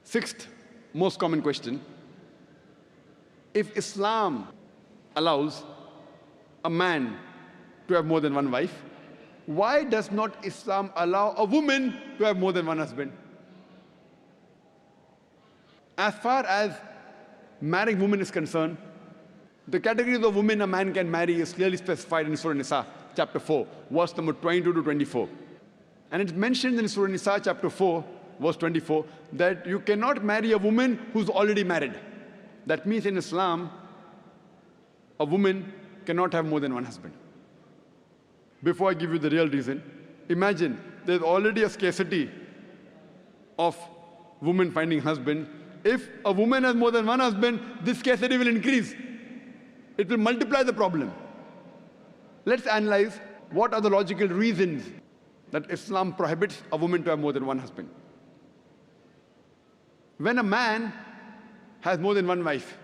Sixth most common question: if Islam allows a man to have more than one wife, why does not Islam allow a woman to have more than one husband? As far as marrying women is concerned, the categories of women a man can marry is clearly specified in Surah Nisa, chapter 4, verse number 22 to 24. And it's mentioned in Surah Nisa, chapter 4, verse 24, that you cannot marry a woman who's already married. That means in Islam, a woman cannot have more than one husband. Before I give you the real reason, imagine there's already a scarcity of women finding husband. If a woman has more than one husband, this scarcity will increase. It will multiply the problem. Let's analyze what are the logical reasons that Islam prohibits a woman to have more than one husband. When a man has more than one wife,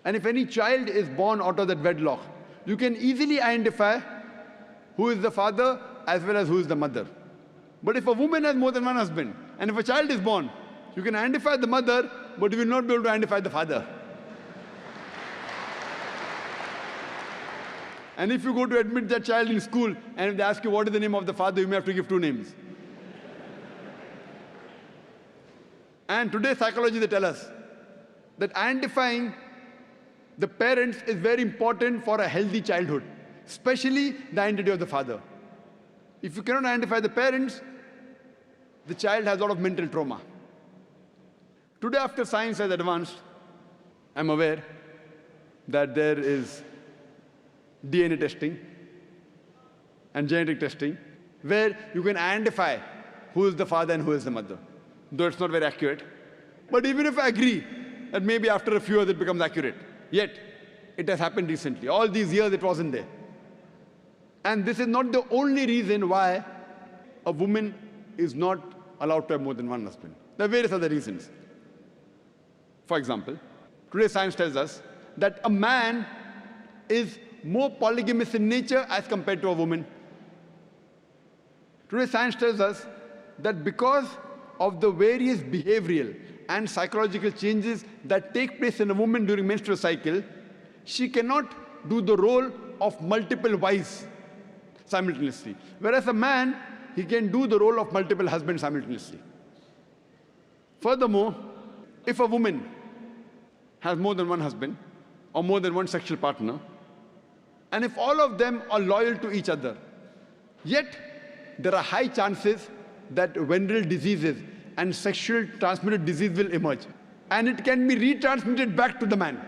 and if any child is born out of that wedlock, you can easily identify who is the father as well as who is the mother. But if a woman has more than one husband, and if a child is born, you can identify the mother, but you will not be able to identify the father. And if you go to admit that child in school, and if they ask you what is the name of the father, you may have to give two names. And today psychology, they tell us that identifying the parents is very important for a healthy childhood, especially the identity of the father. If you cannot identify the parents, the child has a lot of mental trauma. Today, after science has advanced, I'm aware that there is DNA testing and genetic testing, where you can identify who is the father and who is the mother, though it's not very accurate. But even if I agree that maybe after a few years it becomes accurate, yet it has happened recently. All these years it wasn't there. And this is not the only reason why a woman is not allowed to have more than one husband. There are various other reasons. For example, today science tells us that a man is more polygamous in nature as compared to a woman. Today science tells us that because of the various behavioral and psychological changes that take place in a woman during menstrual cycle, she cannot do the role of multiple wives simultaneously. Whereas a man, he can do the role of multiple husbands simultaneously. Furthermore, if a woman has more than one husband or more than one sexual partner, and if all of them are loyal to each other, yet there are high chances that venereal diseases and sexual transmitted disease will emerge, and it can be retransmitted back to the man.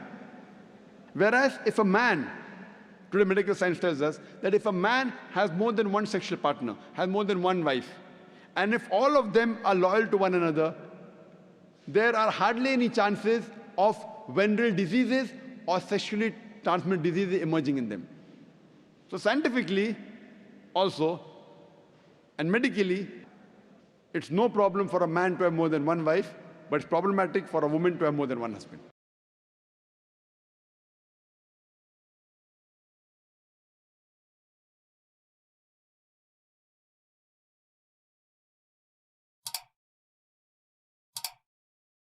Whereas if a man, today medical science tells us that if a man has more than one sexual partner, has more than one wife, and if all of them are loyal to one another, there are hardly any chances of venereal diseases or sexually transmitted diseases emerging in them. So scientifically also, and medically, it's no problem for a man to have more than one wife, but it's problematic for a woman to have more than one husband.